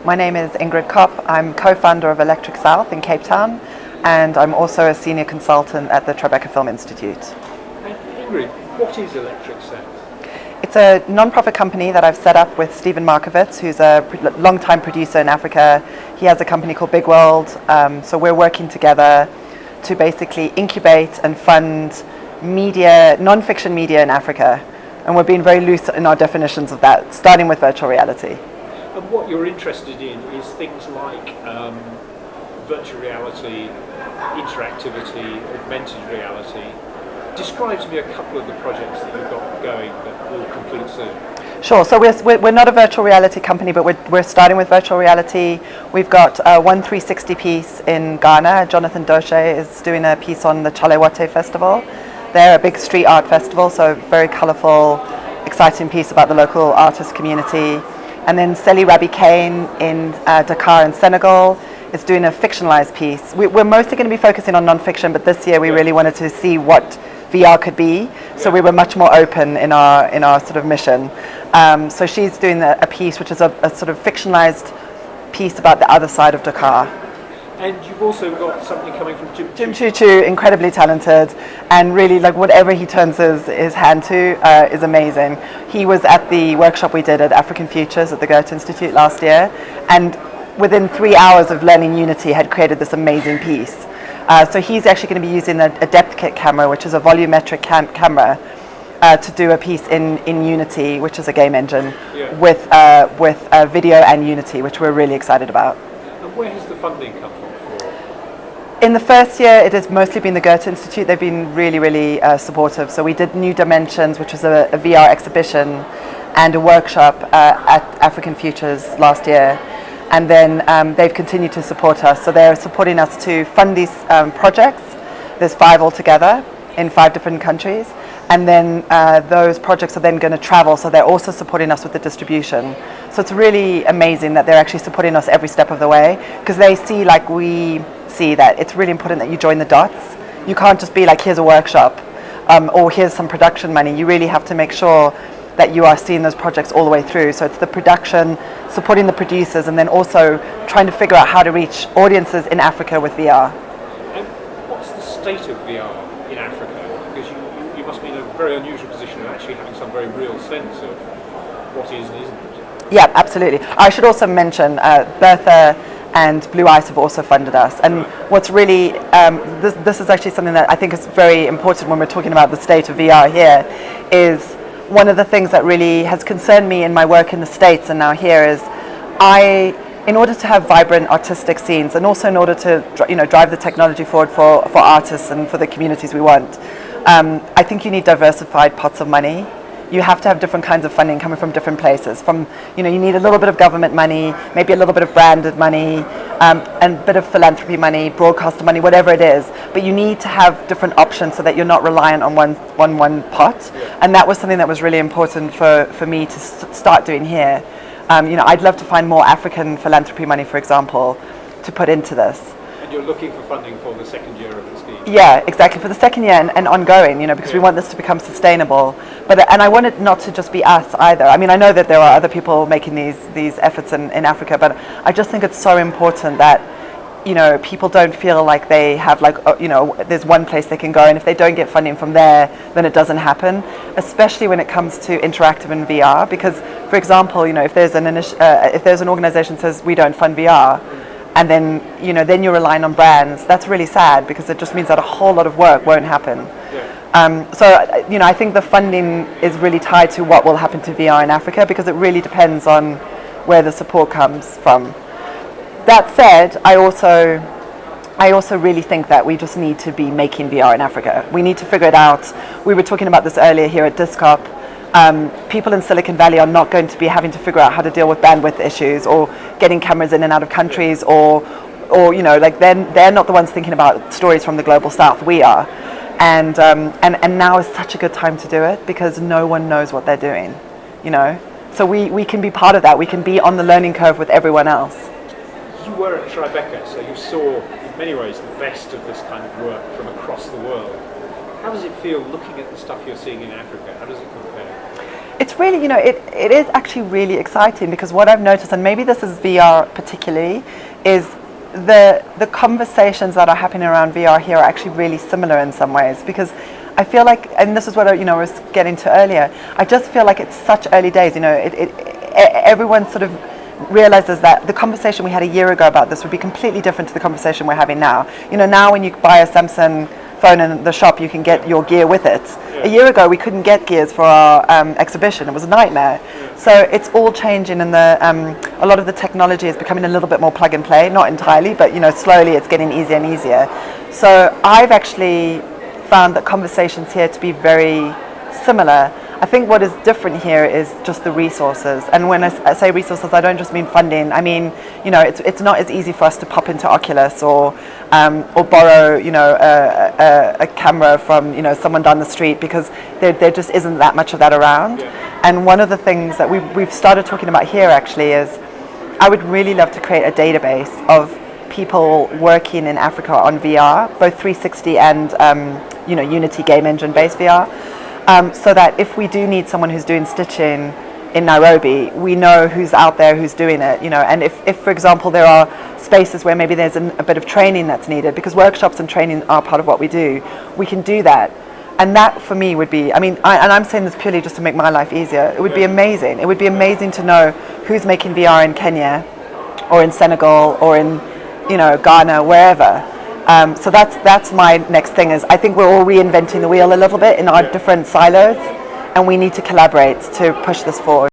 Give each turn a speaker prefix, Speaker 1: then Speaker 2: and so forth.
Speaker 1: My name is Ingrid Kopp. I'm co-founder of Electric South in Cape Town, and I'm also a senior consultant at the Tribeca Film Institute.
Speaker 2: And Ingrid, what is Electric South?
Speaker 1: It's a non-profit company that I've set up with Stephen Markovitz, who's a long-time producer in Africa. He has a company called Big World, so we're working together to basically incubate and fund media, non-fiction media in Africa. And we're being very loose in our definitions of that, starting with virtual reality.
Speaker 2: And what you're interested in is things like virtual reality, interactivity, augmented reality. Describe to me a couple of the projects that you've got going that will complete soon.
Speaker 1: Sure, so we're not a virtual reality company, but we're starting with virtual reality. We've got one 360 piece in Ghana. Jonathan Doche is doing a piece on the Chalewate Festival. They're a big street art festival, so very colourful, exciting piece about the local artist community. And then Seli Rabi Kane in Dakar in Senegal is doing a fictionalized piece. We're mostly going to be focusing on non-fiction, but this year we really wanted to see what VR could be, so we were much more open in our sort of mission. So she's doing a piece which is a sort of fictionalized piece about the other side of Dakar.
Speaker 2: And you've also got something coming from
Speaker 1: Jim Chuchu, incredibly talented, and really like whatever he turns his hand to is amazing. He was at the workshop we did at African Futures at the Goethe Institute last year, and within 3 hours of learning Unity had created this amazing piece. So he's actually going to be using a depth kit camera, which is a volumetric camera, to do a piece in Unity, which is a game engine, with video and Unity, which we're really excited about.
Speaker 2: And where has the funding come from?
Speaker 1: In the first year, it has mostly been the Goethe Institute. They've been really, really supportive. So we did New Dimensions, which was a VR exhibition and a workshop at African Futures last year. And then they've continued to support us. So they're supporting us to fund these projects. There's 5 altogether in 5 different countries. And then those projects are then going to travel. So they're also supporting us with the distribution. So it's really amazing that they're actually supporting us every step of the way, because they see, like we see, that it's really important that you join the dots. You can't just be like, here's a workshop or here's some production money. You really have to make sure that you are seeing those projects all the way through. So it's the production, supporting the producers, and then also trying to figure out how to reach audiences in Africa with VR.
Speaker 2: And what's the state of VR in Africa? Because you must be in a very unusual position of actually having some very real sense of what is and isn't.
Speaker 1: Yeah, absolutely. I should also mention Bertha and Blue Ice have also funded us. And what's really, this is actually something that I think is very important when we're talking about the state of VR here, is one of the things that really has concerned me in my work in the States and now here is in order to have vibrant artistic scenes, and also in order to drive the technology forward for artists and for the communities we want, I think you need diversified pots of money. You have to have different kinds of funding coming from different places. You need a little bit of government money, maybe a little bit of branded money, and a bit of philanthropy money, broadcaster money, whatever it is. But you need to have different options so that you're not reliant on one pot. And that was something that was really important for me to start doing here. I'd love to find more African philanthropy money, for example, to put into this.
Speaker 2: And you're looking for funding for the second year of the scheme?
Speaker 1: Yeah, exactly, for the second year and ongoing, because we want this to become sustainable. And I want it not to just be us either. I mean, I know that there are other people making these efforts in Africa, but I just think it's so important that, people don't feel like they have there's one place they can go, and if they don't get funding from there, then it doesn't happen, especially when it comes to interactive and VR. Because, for example, if there's an organization that says we don't fund VR, and then you're relying on brands, that's really sad, because it just means that a whole lot of work won't happen. I think the funding is really tied to what will happen to VR in Africa, because it really depends on where the support comes from. That said, I also really think that we just need to be making VR in Africa. We need to figure it out. We were talking about this earlier here at Discop. People in Silicon Valley are not going to be having to figure out how to deal with bandwidth issues or getting cameras in and out of countries, or they're not the ones thinking about stories from the global south. We are, and now is such a good time to do it, because no one knows what they're doing, So we can be part of that. We can be on the learning curve with everyone else.
Speaker 2: You were at Tribeca, so you saw in many ways the best of this kind of work from across the world. How does it feel looking at the stuff you're seeing in Africa? How does it compare?
Speaker 1: It's really, it is actually really exciting, because what I've noticed, and maybe this is VR particularly, is the conversations that are happening around VR here are actually really similar in some ways, because I feel like, and this is what I was getting to earlier, I just feel like it's such early days. Everyone sort of realizes that the conversation we had a year ago about this would be completely different to the conversation we're having now. Now when you buy a Samsung phone in the shop, you can get your gear with it. A year ago we couldn't get gears for our exhibition. It was a nightmare. So it's all changing, and a lot of the technology is becoming a little bit more plug and play, not entirely, but slowly it's getting easier and easier. So I've actually found that conversations here to be very similar. I think what is different here is just the resources. And when I say resources, I don't just mean funding. I mean, it's not as easy for us to pop into Oculus or borrow, a camera from, someone down the street, because there just isn't that much of that around.
Speaker 2: Yeah.
Speaker 1: And one of the things that we've started talking about here actually is, I would really love to create a database of people working in Africa on VR, both 360 and Unity game engine based VR. So that if we do need someone who's doing stitching in Nairobi, we know who's out there who's doing it, and if for example there are spaces where maybe there's a bit of training that's needed, because workshops and training are part of what we do, we can do that. And that for me would be, and I'm saying this purely just to make my life easier, it would be amazing. It would be amazing to know who's making VR in Kenya or in Senegal or in Ghana, wherever. So that's my next thing, is I think we're all reinventing the wheel a little bit in our different silos, and we need to collaborate to push this forward.